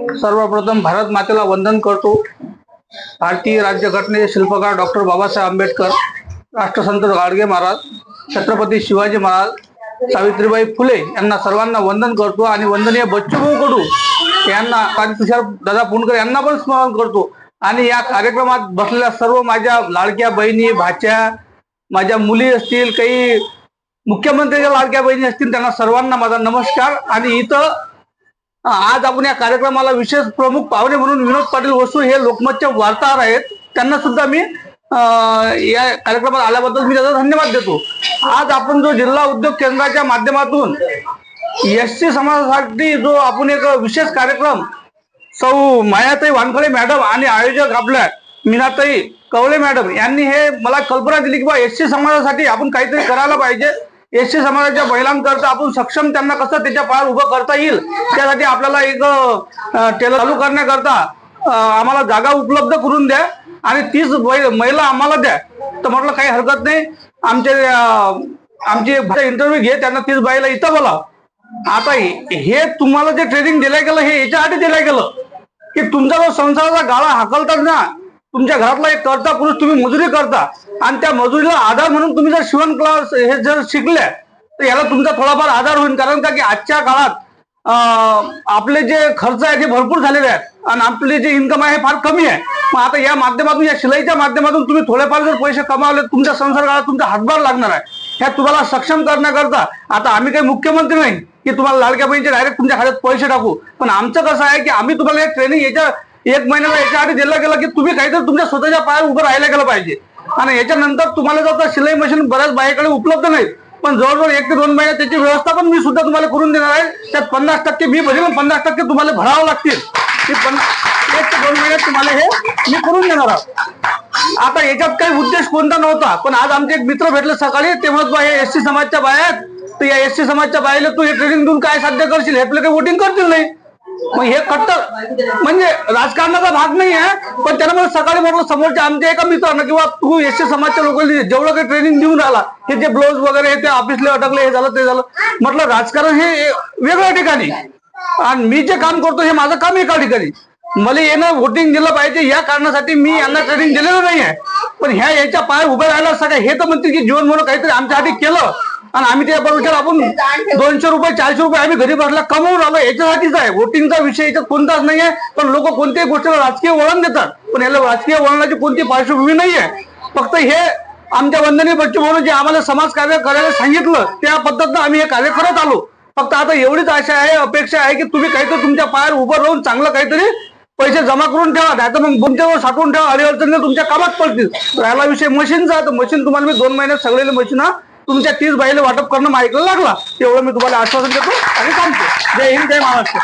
सर्वप्रथम भारत मातेला वंदन करतो। भारतीय राज्यघटनेचे शिल्पकार डॉक्टर बाबासाहेब आंबेडकर, राष्ट्रसंत गाडगे महाराज, छत्रपती शिवाजी महाराज, सावित्रीबाई फुले यांना सर्वांना वंदन करतो आणि वंदनीय बच्चूभाऊ कडू यांना, तुषार दादा पुणकर यांना पण स्मरण करतो। आणि या कार्यक्रमात बसलेल्या सर्व माझ्या लाडक्या बहिणी, भाच्या, माझ्या मुली असतील, काही मुख्यमंत्र्यांच्या लाडक्या बहिणी असतील, त्यांना सर्वांना माझा नमस्कार। आणि इथं आज आपण या कार्यक्रमाला विशेष प्रमुख पाहुणे म्हणून विनोद पाटील वसू हे लोकमतचे वार्ताहर आहेत, त्यांना सुद्धा मी या कार्यक्रमात आल्याबद्दल मी त्याचा धन्यवाद देतो। आज आपण जो जिल्हा उद्योग केंद्राच्या माध्यमातून एससी समाजासाठी जो आपण एक विशेष कार्यक्रम सौ मायाताई वानखळे मॅडम आणि आयोजक आपल्या मीनाताई कवळे मॅडम यांनी हे मला कल्पना दिली की बा एससी समाजासाठी आपण काहीतरी करायला पाहिजे। एससी समाजाच्या महिलांकरता आपण सक्षम त्यांना कसं त्याच्या पायावर उभं करता येईल, त्यासाठी आपल्याला एक टेलर चालू करण्याकरता आम्हाला जागा उपलब्ध करून द्या आणि 30 महिला आम्हाला द्या। तर म्हटलं काही हरकत नाही, आमचे इंटरव्ह्यू घे, त्यांना 30 बाईला इथं बोला। आता हे तुम्हाला जे ट्रेनिंग दिलं गेलं हे याच्यासाठी दिलं गेलं की तुमचा जो संसाराचा गाळा हाकलतात ना, तुमच्या घरातला एक करता पुरुष तुम्ही मजुरी करता आणि त्या मजुरीला आधार म्हणून तुम्ही जर शिवण क्लास हे जर शिकल्या तर याला तुमचा थोडाफार आधार होईल। कारण का की आजच्या काळात आपले जे खर्च आहे ते भरपूर झालेले आहेत आणि आपले जे इन्कम आहे फार कमी आहे। मग आता या माध्यमातून, या शिलाईच्या माध्यमातून तुम्ही थोडेफार जर पैसे कमावले, तुमच्या संसार काळात तुमचा हातभार लागणार आहे। ह्या तुम्हाला सक्षम करण्याकरता आता आम्ही काही मुख्यमंत्री नाही की तुम्हाला लाडक्या बहिणीचे डायरेक्ट तुमच्या खात्यात पैसे टाकू, पण आमचं कसं आहे की आम्ही तुम्हाला एक ट्रेनिंग याच्या 1 महिन्याला याच्यासाठी दिलं गेलं की तुम्ही काहीतरी तुमच्या स्वतःच्या पायावर उभं राहायला गेलं पाहिजे। आणि याच्यानंतर तुम्हाला जर शिलाई मशीन बऱ्याच बाहेरकडे उपलब्ध नाहीत, पण जवळजवळ 1 ते 2 महिन्यात त्याची व्यवस्था पण मी सुद्धा तुम्हाला करून देणार आहे। त्यात 50% मी भरेल, 50% तुम्हाला भरावं लागतील। 1 ते 2 महिन्यात तुम्हाला हे मी करून देणार आहे। आता याच्यात काही उद्देश कोणता नव्हता, पण आज आमचे एक मित्र भेटले सकाळी, ते म्हणत हे एससी समाजच्या बाया आहेत, तर या एससी समाजच्या बायला तू हे ट्रेनिंग देऊन काय साध्य करशील, हे आपलं काही वोटिंग करतील नाही। मग हे कट्टर म्हणजे राजकारणाचा भाग नाही आहे, पण त्यानं मला सकाळी म्हटलं समोरच्या आमच्या एका मित्रांना किंवा तू एससी समाजच्या लोकांनी जेवढं काही ट्रेनिंग देऊन राहिला, हे जे ब्लाउज वगैरे हे ते ऑफिसला अटकले, हे झालं ते झालं, म्हटलं राजकारण हे वेगळ्या ठिकाणी आणि मी जे काम करतो हे माझं काम एका ठिकाणी। मला येणं वोटिंग दिलं पाहिजे या कारणासाठी मी यांना ट्रेनिंग दिलेलं नाही आहे, पण याच्या पाय उभे राहायला सगळं हे तर म्हणतील की जीवन म्हणून काहीतरी आमच्यासाठी केलं आणि आम्ही त्याबरोबर आपण 200 रुपये 400 रुपये आम्ही घरी बसला कमवून आलो, याच्यासाठीच आहे। वोटिंगचा विषय याच्यात कोणताच नाही आहे, पण लोक कोणत्याही गोष्टीला राजकीय वळण देतात, पण याला राजकीय वळणाची कोणती पार्श्वभूमी नाही आहे। फक्त हे आमच्या वंदनीय बच्चूभाऊ जे आम्हाला समाज कार्य करायला सांगितलं त्या पद्धतीनं आम्ही हे कार्य करत आलो। फक्त आता एवढीच आशा आहे, अपेक्षा आहे की तुम्ही काहीतरी तुमच्या पायावर उभं राहून चांगलं काहीतरी पैसे जमा करून ठेवा, नाही तर मग तुमच्यावर साठवून ठेवा, अडीअडचणीने तुमच्या कामात पडतील। राहिला विषय मशीनचा, तर मशीन तुम्हाला मी 2 महिन्यात सगळे मशीन तुमच्या 30 बाईला वाटप करणं ऐकायला लागला, तेवढं मी तुम्हाला आश्वासन देतो आणि सांगतो। जय हिंद, जय महाराष्ट्र।